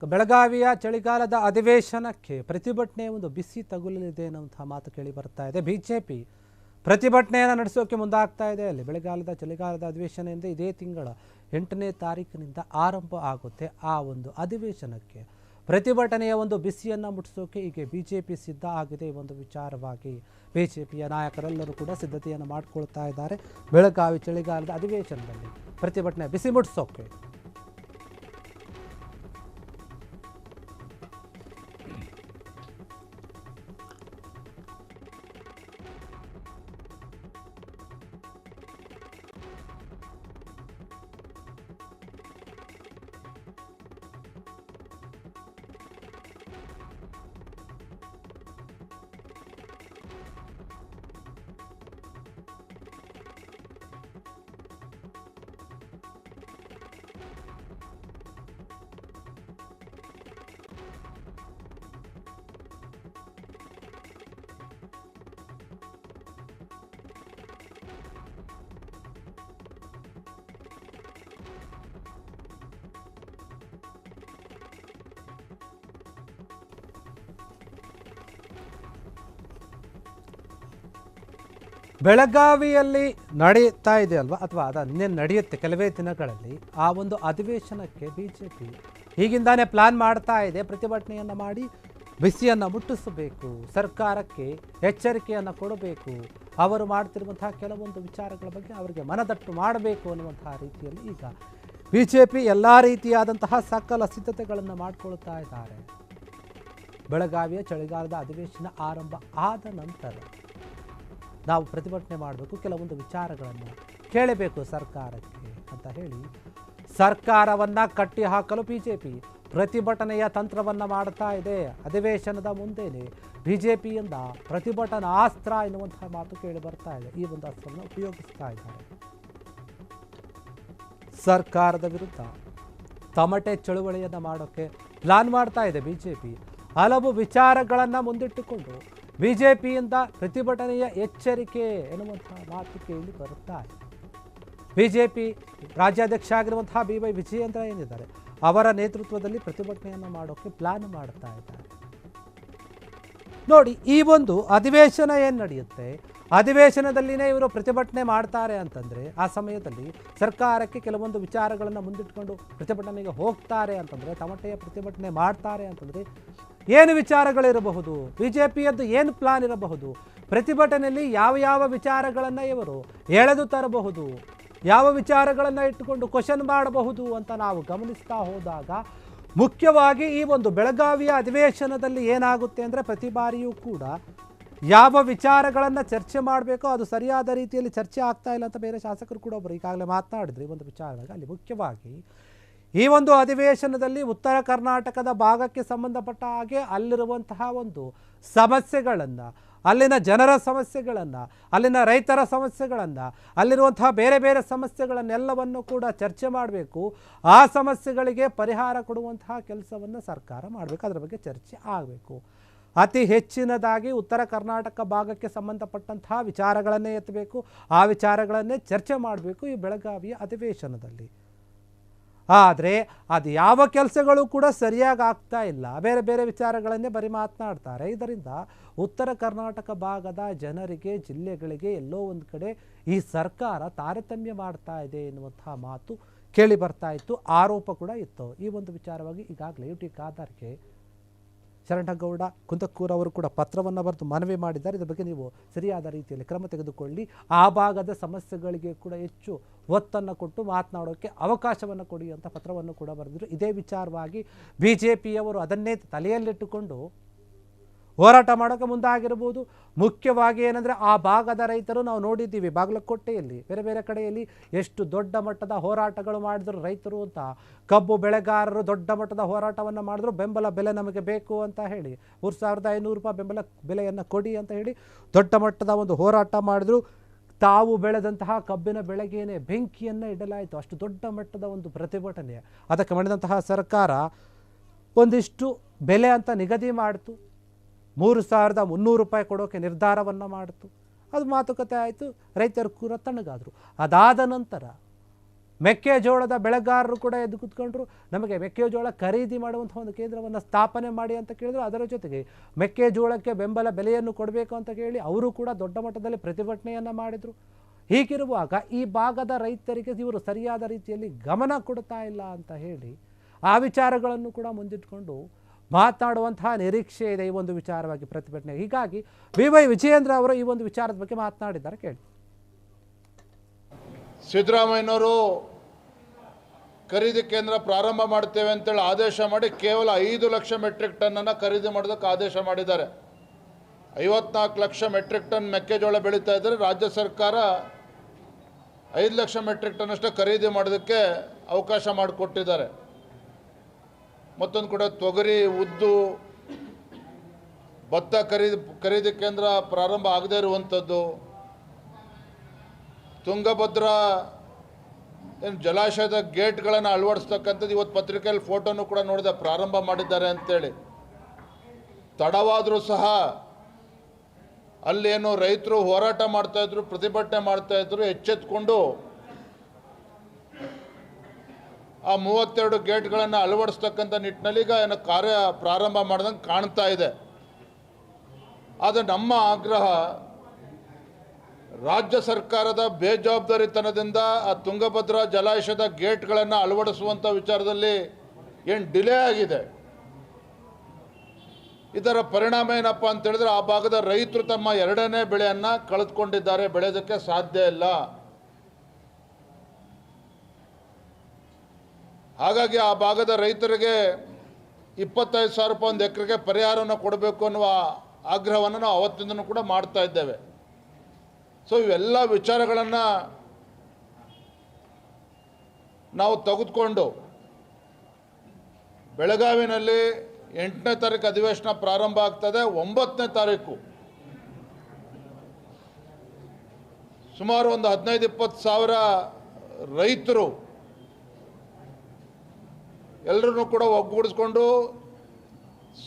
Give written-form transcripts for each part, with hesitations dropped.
ಬೆಳಗಾವಿಯ ಚಳಿಗಾಲದ ಅಧಿವೇಶನಕ್ಕೆ ಪ್ರತಿಭಟನೆ ಒಂದು ಬಿಸಿ ತಗುಲಲಿದೆ ಅನ್ನುವಂಥ ಮಾತು ಕೇಳಿ ಬರ್ತಾ ಇದೆ. ಬಿಜೆಪಿ ಪ್ರತಿಭಟನೆಯನ್ನು ನಡೆಸೋಕೆ ಮುಂದಾಗ್ತಾ ಇದೆ. ಅಲ್ಲಿ ಚಳಿಗಾಲದ ಅಧಿವೇಶನದಿಂದ ಇದೇ ತಿಂಗಳ 8ನೇ ತಾರೀಕಿನಿಂದ ಆರಂಭ ಆಗುತ್ತೆ. ಆ ಒಂದು ಅಧಿವೇಶನಕ್ಕೆ ಪ್ರತಿಭಟನೆಯ ಒಂದು ಬಿಸಿಯನ್ನು ಮುಟ್ಟಿಸೋಕೆ ಈಗ ಬಿಜೆಪಿ ಸಿದ್ಧ ಆಗಿದೆ. ಈ ಒಂದು ವಿಚಾರವಾಗಿ ಬಿಜೆಪಿಯ ನಾಯಕರೆಲ್ಲರೂ ಕೂಡ ಸಿದ್ಧತೆಯನ್ನು ಮಾಡಿಕೊಳ್ತಾ ಇದ್ದಾರೆ. ಬೆಳಗಾವಿ ಚಳಿಗಾಲದ ಅಧಿವೇಶನದಲ್ಲಿ ಪ್ರತಿಭಟನೆ ಬಿಸಿ ಮುಟ್ಟಿಸೋಕೆ ಬೆಳಗಾವಿಯಲ್ಲಿ ನಡೆಯುತ್ತಾ ಇದೆ ಅಲ್ವಾ, ಅಥವಾ ಅದನ್ನೇ ನಡೆಯುತ್ತೆ ಕೆಲವೇ ದಿನಗಳಲ್ಲಿ. ಆ ಒಂದು ಅಧಿವೇಶನಕ್ಕೆ ಬಿಜೆಪಿ ಹೀಗಿಂದಾನೇ ಪ್ಲಾನ್ ಮಾಡ್ತಾ ಇದೆ. ಪ್ರತಿಭಟನೆಯನ್ನು ಮಾಡಿ ಬಿಸಿಯನ್ನು ಮುಟ್ಟಿಸಬೇಕು, ಸರ್ಕಾರಕ್ಕೆ ಎಚ್ಚರಿಕೆಯನ್ನು ಕೊಡಬೇಕು, ಅವರು ಮಾಡ್ತಿರುವಂತಹ ಕೆಲವೊಂದು ವಿಚಾರಗಳ ಬಗ್ಗೆ ಅವರಿಗೆ ಮನದಟ್ಟು ಮಾಡಬೇಕು ಅನ್ನುವಂತಹ ರೀತಿಯಲ್ಲಿ ಈಗ ಬಿಜೆಪಿ ಎಲ್ಲ ರೀತಿಯಾದಂತಹ ಸಕಲ ಸಿದ್ಧತೆಗಳನ್ನು ಮಾಡಿಕೊಳ್ತಾ ಇದ್ದಾರೆ. ಬೆಳಗಾವಿಯ ಚಳಿಗಾಲದ ಅಧಿವೇಶನ ಆರಂಭ ಆದ ನಂತರ ನಾವು ಪ್ರತಿಭಟನೆ ಮಾಡಬೇಕು, ಕೆಲವೊಂದು ವಿಚಾರಗಳನ್ನು ಕೇಳಬೇಕು ಸರ್ಕಾರಕ್ಕೆ ಅಂತ ಹೇಳಿ ಸರ್ಕಾರವನ್ನು ಕಟ್ಟಿ ಹಾಕಲು ಬಿಜೆಪಿ ಪ್ರತಿಭಟನೆಯ ತಂತ್ರವನ್ನು ಮಾಡ್ತಾ ಇದೆ. ಅಧಿವೇಶನದ ಮುಂದೆಯೇ ಬಿಜೆಪಿಯಿಂದ ಪ್ರತಿಭಟನಾ ಅಸ್ತ್ರ ಎನ್ನುವಂತಹ ಮಾತು ಕೇಳಿ ಬರ್ತಾ ಇದೆ. ಈ ಒಂದು ಅಸ್ತ್ರವನ್ನು ಉಪಯೋಗಿಸ್ತಾ ಇದ್ದಾರೆ. ಸರ್ಕಾರದ ವಿರುದ್ಧ ತಮಟೆ ಚಳುವಳಿಯನ್ನು ಮಾಡೋಕ್ಕೆ ಪ್ಲಾನ್ ಮಾಡ್ತಾ ಇದೆ ಬಿಜೆಪಿ. ಹಲವು ವಿಚಾರಗಳನ್ನು ಮುಂದಿಟ್ಟುಕೊಂಡು ಬಿಜೆಪಿಯಿಂದ ಪ್ರತಿಭಟನೆಯ ಎಚ್ಚರಿಕೆ ಎನ್ನುವಂತಹ ಮಾತು ಕೇಳಿ ಬರುತ್ತಾ ಇದೆ. ಬಿಜೆಪಿ ರಾಜ್ಯಾಧ್ಯಕ್ಷ ಆಗಿರುವಂತಹ BY ವಿಜಯೇಂದ್ರ ಏನಿದ್ದಾರೆ, ಅವರ ನೇತೃತ್ವದಲ್ಲಿ ಪ್ರತಿಭಟನೆಯನ್ನು ಮಾಡೋಕ್ಕೆ ಪ್ಲಾನ್ ಮಾಡ್ತಾ ಇದ್ದಾರೆ. ನೋಡಿ, ಈ ಒಂದು ಅಧಿವೇಶನ ಏನು ನಡೆಯುತ್ತೆ, ಅಧಿವೇಶನದಲ್ಲಿನೇ ಇವರು ಪ್ರತಿಭಟನೆ ಮಾಡ್ತಾರೆ ಅಂತಂದರೆ ಆ ಸಮಯದಲ್ಲಿ ಸರ್ಕಾರಕ್ಕೆ ಕೆಲವೊಂದು ವಿಚಾರಗಳನ್ನು ಮುಂದಿಟ್ಕೊಂಡು ಪ್ರತಿಭಟನೆಗೆ ಹೋಗ್ತಾರೆ ಅಂತಂದರೆ, ತಮಟೆಯ ಪ್ರತಿಭಟನೆ ಮಾಡ್ತಾರೆ ಅಂತಂದರೆ ಏನು ವಿಚಾರಗಳಿರಬಹುದು, ಬಿಜೆಪಿಯದ್ದು ಏನು ಪ್ಲಾನ್ ಇರಬಹುದು, ಪ್ರತಿಭಟನೆಯಲ್ಲಿ ಯಾವ ಯಾವ ವಿಚಾರಗಳನ್ನು ಇವರು ಎಳೆದು ತರಬಹುದು, ಯಾವ ವಿಚಾರಗಳನ್ನು ಇಟ್ಟುಕೊಂಡು ಕ್ವಶನ್ ಮಾಡಬಹುದು ಅಂತ ನಾವು ಗಮನಿಸ್ತಾ ಹೋದಾಗ ಮುಖ್ಯವಾಗಿ ಈ ಒಂದು ಬೆಳಗಾವಿಯ ಅಧಿವೇಶನದಲ್ಲಿ ಏನಾಗುತ್ತೆ ಅಂದರೆ, ಪ್ರತಿ ಬಾರಿಯೂ ಕೂಡ ಯಾವ ವಿಚಾರಗಳನ್ನು ಚರ್ಚೆ ಮಾಡಬೇಕೋ ಅದು ಸರಿಯಾದ ರೀತಿಯಲ್ಲಿ ಚರ್ಚೆ ಆಗ್ತಾ ಇಲ್ಲ ಅಂತ ಬೇರೆ ಶಾಸಕರು ಕೂಡ ಒಬ್ಬರು ಈಗಾಗಲೇ ಮಾತನಾಡಿದ್ರು. ಈ ಒಂದು ವಿಚಾರವಾಗಿ ಅಲ್ಲಿ ಮುಖ್ಯವಾಗಿ ಈ ಒಂದು ಅಧಿವೇಶನದಲ್ಲಿ ಉತ್ತರ ಕರ್ನಾಟಕದ ಭಾಗಕ್ಕೆ ಸಂಬಂಧಪಟ್ಟ ಹಾಗೆ ಅಲ್ಲಿರುವಂತಹ ಒಂದು ಸಮಸ್ಯೆಗಳನ್ನು, ಅಲ್ಲಿನ ಜನರ ಸಮಸ್ಯೆಗಳನ್ನು, ಅಲ್ಲಿನ ರೈತರ ಸಮಸ್ಯೆಗಳನ್ನು, ಅಲ್ಲಿರುವಂತಹ ಬೇರೆ ಬೇರೆ ಸಮಸ್ಯೆಗಳನ್ನೆಲ್ಲವನ್ನು ಕೂಡ ಚರ್ಚೆ ಮಾಡಬೇಕು. ಆ ಸಮಸ್ಯೆಗಳಿಗೆ ಪರಿಹಾರ ಕೊಡುವಂತಹ ಕೆಲಸವನ್ನು ಸರ್ಕಾರ ಮಾಡಬೇಕು. ಅದರ ಬಗ್ಗೆ ಚರ್ಚೆ ಆಗಬೇಕು. ಅತಿ ಹೆಚ್ಚಿನದಾಗಿ ಉತ್ತರ ಕರ್ನಾಟಕ ಭಾಗಕ್ಕೆ ಸಂಬಂಧಪಟ್ಟಂತಹ ವಿಚಾರಗಳನ್ನೇ ಎತ್ತಬೇಕು, ಆ ವಿಚಾರಗಳನ್ನೇ ಚರ್ಚೆ ಮಾಡಬೇಕು ಈ ಬೆಳಗಾವಿಯ ಅಧಿವೇಶನದಲ್ಲಿ. ಆದರೆ ಅದು ಯಾವ ಕೆಲಸಗಳು ಕೂಡ ಸರಿಯಾಗಿ ಆಗ್ತಾ ಇಲ್ಲ, ಬೇರೆ ಬೇರೆ ವಿಚಾರಗಳನ್ನೇ ಬರೀ ಮಾತನಾಡ್ತಾರೆ. ಇದರಿಂದ ಉತ್ತರ ಕರ್ನಾಟಕ ಭಾಗದ ಜನರಿಗೆ, ಜಿಲ್ಲೆಗಳಿಗೆ ಎಲ್ಲೋ ಒಂದು ಕಡೆ ಈ ಸರ್ಕಾರ ತಾರತಮ್ಯ ಮಾಡ್ತಾ ಇದೆ ಎನ್ನುವಂತಹ ಮಾತು ಕೇಳಿ ಬರ್ತಾ ಇತ್ತು, ಆರೋಪ ಕೂಡ ಇತ್ತು. ಈ ಒಂದು ವಿಚಾರವಾಗಿ ಈಗಾಗಲೇ UT ಖಾದರ್ಗೆ ಶರಣಗೌಡ ಕುಂದಕ್ಕೂರ್ ಅವರು ಕೂಡ ಪತ್ರವನ್ನು ಬರೆದು ಮನವಿ ಮಾಡಿದ್ದಾರೆ. ಇದರ ಬಗ್ಗೆ ನೀವು ಸರಿಯಾದ ರೀತಿಯಲ್ಲಿ ಕ್ರಮ ತೆಗೆದುಕೊಳ್ಳಿ, ಆ ಭಾಗದ ಸಮಸ್ಯೆಗಳಿಗೆ ಕೂಡ ಹೆಚ್ಚು ಒತ್ತನ್ನು ಕೊಟ್ಟು ಮಾತನಾಡೋಕ್ಕೆ ಅವಕಾಶವನ್ನು ಕೊಡಿ ಅಂತ ಪತ್ರವನ್ನು ಕೂಡ ಬರೆದಿದ್ರು. ಇದೇ ವಿಚಾರವಾಗಿ ಬಿಜೆಪಿಯವರು ಅದನ್ನೇ ತಲೆಯಲ್ಲಿಟ್ಟುಕೊಂಡು ಹೋರಾಟ ಮಾಡೋಕ್ಕೆ ಮುಂದಾಗಿರ್ಬೋದು. ಮುಖ್ಯವಾಗಿ ಏನಂದರೆ, ಆ ಭಾಗದ ರೈತರು ನಾವು ನೋಡಿದ್ದೀವಿ, ಬಾಗಲಕೋಟೆಯಲ್ಲಿ ಬೇರೆ ಬೇರೆ ಕಡೆಯಲ್ಲಿ ಎಷ್ಟು ದೊಡ್ಡ ಮಟ್ಟದ ಹೋರಾಟಗಳು ಮಾಡಿದ್ರು ರೈತರು ಅಂತ. ಕಬ್ಬು ಬೆಳೆಗಾರರು ದೊಡ್ಡ ಮಟ್ಟದ ಹೋರಾಟವನ್ನು ಮಾಡಿದ್ರು, ಬೆಂಬಲ ಬೆಲೆ ನಮಗೆ ಬೇಕು ಅಂತ ಹೇಳಿ 3500 ರೂಪಾಯಿ ಬೆಂಬಲ ಬೆಲೆಯನ್ನು ಕೊಡಿ ಅಂತ ಹೇಳಿ ದೊಡ್ಡ ಮಟ್ಟದ ಒಂದು ಹೋರಾಟ ಮಾಡಿದ್ರು. ತಾವು ಬೆಳೆದಂತಹ ಕಬ್ಬಿನ ಬೆಳೆಗೇನೆ ಬೆಂಕಿಯನ್ನು ಇಡಲಾಯಿತು. ಅಷ್ಟು ದೊಡ್ಡ ಮಟ್ಟದ ಒಂದು ಪ್ರತಿಭಟನೆ. ಅದಕ್ಕೆ ಮಾಡಿದಂತಹ ಸರ್ಕಾರ ಒಂದಿಷ್ಟು ಬೆಲೆ ಅಂತ ನಿಗದಿ ಮಾಡಿತು, 3300 ರೂಪಾಯಿ ಕೊಡೋಕ್ಕೆ ನಿರ್ಧಾರವನ್ನು ಮಾಡಿತು. ಅದು ಮಾತುಕತೆ ಆಯಿತು, ರೈತರು ಕೂಡ ತಣ್ಣಗಾದರು. ಅದಾದ ನಂತರ ಮೆಕ್ಕೆಜೋಳದ ಬೆಳೆಗಾರರು ಕೂಡ ಎದ್ದು ಕೂತ್ಕೊಂಡ್ರು, ನಮಗೆ ಮೆಕ್ಕೆಜೋಳ ಖರೀದಿ ಮಾಡುವಂಥ ಒಂದು ಕೇಂದ್ರವನ್ನು ಸ್ಥಾಪನೆ ಮಾಡಿ ಅಂತ ಕೇಳಿದ್ರು. ಅದರ ಜೊತೆಗೆ ಮೆಕ್ಕೆಜೋಳಕ್ಕೆ ಬೆಂಬಲ ಬೆಲೆಯನ್ನು ಕೊಡಬೇಕು ಅಂತ ಕೇಳಿ ಅವರು ಕೂಡ ದೊಡ್ಡ ಮಟ್ಟದಲ್ಲಿ ಪ್ರತಿಭಟನೆಯನ್ನು ಮಾಡಿದರು. ಹೀಗಿರುವಾಗ ಈ ಭಾಗದ ರೈತರಿಗೆ ಇವರು ಸರಿಯಾದ ರೀತಿಯಲ್ಲಿ ಗಮನ ಕೊಡ್ತಾ ಇಲ್ಲ ಅಂತ ಹೇಳಿ ಆ ವಿಚಾರಗಳನ್ನು ಕೂಡ ಮುಂದಿಟ್ಕೊಂಡು ಮಾತನಾಡುವಂತಹ ನಿರೀಕ್ಷೆ ಇದೆ ಈ ಒಂದು ವಿಚಾರವಾಗಿ ಪ್ರತಿಭಟನೆ. ಹೀಗಾಗಿ BY ವಿಜಯೇಂದ್ರ ಅವರು ಈ ಒಂದು ವಿಚಾರದ ಬಗ್ಗೆ ಮಾತನಾಡಿದ್ದಾರೆ, ಕೇಳಿ. ಸಿದ್ದರಾಮಯ್ಯನವರು ಖರೀದಿ ಕೇಂದ್ರ ಪ್ರಾರಂಭ ಮಾಡ್ತೇವೆ ಅಂತೇಳಿ ಆದೇಶ ಮಾಡಿ ಕೇವಲ 5 ಲಕ್ಷ ಮೆಟ್ರಿಕ್ ಟನ್ನನ್ನು ಖರೀದಿ ಮಾಡೋದಕ್ಕೆ ಆದೇಶ ಮಾಡಿದ್ದಾರೆ. 54 ಲಕ್ಷ ಮೆಟ್ರಿಕ್ ಟನ್ ಮೆಕ್ಕೆಜೋಳ ಬೆಳೀತಾ ಇದ್ದರೆ ರಾಜ್ಯ ಸರ್ಕಾರ 5 ಲಕ್ಷ ಮೆಟ್ರಿಕ್ ಟನ್ ಅಷ್ಟೇ ಖರೀದಿ ಮಾಡೋದಕ್ಕೆ ಅವಕಾಶ ಮಾಡಿಕೊಟ್ಟಿದ್ದಾರೆ. ಮತ್ತೊಂದು ಕಡೆ ತೊಗರಿ, ಉದ್ದು, ಭತ್ತ ಖರೀದಿ ಕೇಂದ್ರ ಪ್ರಾರಂಭ ಆಗದೇ ಇರುವಂಥದ್ದು, ತುಂಗಭದ್ರಾ ಏನು ಜಲಾಶಯದ ಗೇಟ್ಗಳನ್ನು ಅಳವಡಿಸ್ತಕ್ಕಂಥದ್ದು, ಇವತ್ತು ಪತ್ರಿಕೆಯಲ್ಲಿ ಫೋಟೋನು ಕೂಡ ನೋಡಿದೆ, ಪ್ರಾರಂಭ ಮಾಡಿದ್ದಾರೆ ಅಂತೇಳಿ. ತಡವಾದರೂ ಸಹ ಅಲ್ಲೇನು ರೈತರು ಹೋರಾಟ ಮಾಡ್ತಾಯಿದ್ರು, ಪ್ರತಿಭಟನೆ ಮಾಡ್ತಾಯಿದ್ರು, ಎಚ್ಚೆತ್ಕೊಂಡು ಆ 32 ಗೇಟ್ಗಳನ್ನು ಅಳವಡಿಸ್ತಕ್ಕಂಥ ನಿಟ್ಟಿನಲ್ಲಿ ಈಗ ಏನು ಕಾರ್ಯ ಪ್ರಾರಂಭ ಮಾಡ್ದಂಗೆ ಕಾಣ್ತಾ ಇದೆ. ಆದರೆ ನಮ್ಮ ಆಗ್ರಹ, ರಾಜ್ಯ ಸರ್ಕಾರದ ಬೇಜವಾಬ್ದಾರಿತನದಿಂದ ಆ ತುಂಗಭದ್ರಾ ಜಲಾಶಯದ ಗೇಟ್ಗಳನ್ನು ಅಳವಡಿಸುವಂಥ ವಿಚಾರದಲ್ಲಿ ಏನು ಡಿಲೇ ಆಗಿದೆ. ಇದರ ಪರಿಣಾಮ ಏನಪ್ಪ ಅಂತ ಹೇಳಿದ್ರೆ ಆ ಭಾಗದ ರೈತರು ತಮ್ಮ 2ನೇ ಬೆಳೆಯನ್ನು ಕಳೆದುಕೊಂಡಿದ್ದಾರೆ, ಬೆಳೆಯೋದಕ್ಕೆ ಸಾಧ್ಯ ಇಲ್ಲ. ಹಾಗಾಗಿ ಆ ಭಾಗದ ರೈತರಿಗೆ 25,000 ರೂಪಾಯಿ ಒಂದು ಎಕರೆಗೆ ಪರಿಹಾರವನ್ನು ಕೊಡಬೇಕು ಅನ್ನುವ ಆಗ್ರಹವನ್ನು ನಾವು ಅವತ್ತಿಂದನೂ ಕೂಡ ಮಾಡ್ತಾ ಇದ್ದೇವೆ. ಸೊ ಇವೆಲ್ಲ ವಿಚಾರಗಳನ್ನು ನಾವು ತೆಗೆದುಕೊಂಡು ಬೆಳಗಾವಿನಲ್ಲಿ 8ನೇ ತಾರೀಕು ಅಧಿವೇಶನ ಪ್ರಾರಂಭ ಆಗ್ತದೆ. 9ನೇ ತಾರೀಕು ಸುಮಾರು ಒಂದು 15-20 ಸಾವಿರ ರೈತರು ಎಲ್ಲರೂ ಕೂಡ ಒಗ್ಗೂಡಿಸ್ಕೊಂಡು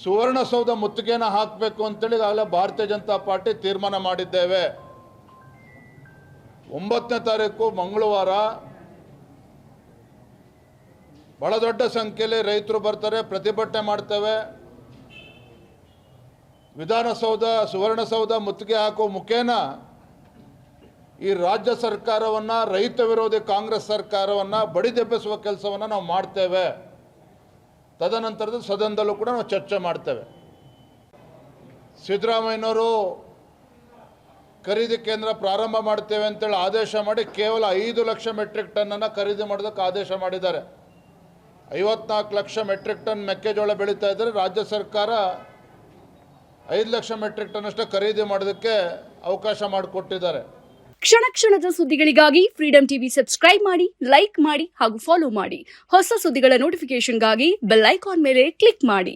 ಸುವರ್ಣಸೌಧ ಮುತ್ತಿಗೆಯನ್ನು ಹಾಕಬೇಕು ಅಂತೇಳಿ ಈಗಾಗಲೇ ಭಾರತೀಯ ಜನತಾ ಪಾರ್ಟಿ ತೀರ್ಮಾನ ಮಾಡಿದ್ದೇವೆ. 9ನೇ ತಾರೀಕು ಮಂಗಳವಾರ ಬಹಳ ದೊಡ್ಡ ಸಂಖ್ಯೆಯಲ್ಲಿ ರೈತರು ಬರ್ತಾರೆ, ಪ್ರತಿಭಟನೆ ಮಾಡ್ತೇವೆ. ವಿಧಾನಸೌಧ ಸುವರ್ಣಸೌಧ ಮುತ್ತಿಗೆ ಹಾಕುವ ಮುಖೇನ ಈ ರಾಜ್ಯ ಸರ್ಕಾರವನ್ನು, ರೈತ ವಿರೋಧಿ ಕಾಂಗ್ರೆಸ್ ಸರ್ಕಾರವನ್ನು ಬಡಿದೆಬ್ಬಿಸುವ ಕೆಲಸವನ್ನು ನಾವು ಮಾಡ್ತೇವೆ. ತದನಂತರದ ಸದನದಲ್ಲೂ ಕೂಡ ನಾವು ಚರ್ಚೆ ಮಾಡ್ತೇವೆ. ಸಿದ್ದರಾಮಯ್ಯನವರು ಖರೀದಿ ಕೇಂದ್ರ ಪ್ರಾರಂಭ ಮಾಡ್ತೇವೆ ಅಂತೇಳಿ ಆದೇಶ ಮಾಡಿ ಕೇವಲ 5 ಲಕ್ಷ ಮೆಟ್ರಿಕ್ ಟನ್ನನ್ನು ಖರೀದಿ ಮಾಡೋದಕ್ಕೆ ಆದೇಶ ಮಾಡಿದ್ದಾರೆ. 54 ಲಕ್ಷ ಮೆಟ್ರಿಕ್ ಟನ್ ಮೆಕ್ಕೆಜೋಳ ಬೆಳೀತಾ ಇದ್ದರೆ ರಾಜ್ಯ ಸರ್ಕಾರ 5 ಲಕ್ಷ ಮೆಟ್ರಿಕ್ ಟನ್ ಅಷ್ಟೇ ಖರೀದಿ ಮಾಡೋದಕ್ಕೆ ಅವಕಾಶ ಮಾಡಿಕೊಟ್ಟಿದ್ದಾರೆ. ಕ್ಷಣ ಕ್ಷಣದ ಸುದ್ದಿಗಳಿಗಾಗಿ ಫ್ರೀಡಂ ಟಿವಿ ಸಬ್ಸ್ಕ್ರೈಬ್ ಮಾಡಿ, ಲೈಕ್ ಮಾಡಿ ಹಾಗೂ ಫಾಲೋ ಮಾಡಿ. ಹೊಸ ಸುದ್ದಿಗಳ ನೋಟಿಫಿಕೇಶನ್ಗಾಗಿ ಬೆಲ್ ಐಕಾನ್ ಮೇಲೆ ಕ್ಲಿಕ್ ಮಾಡಿ.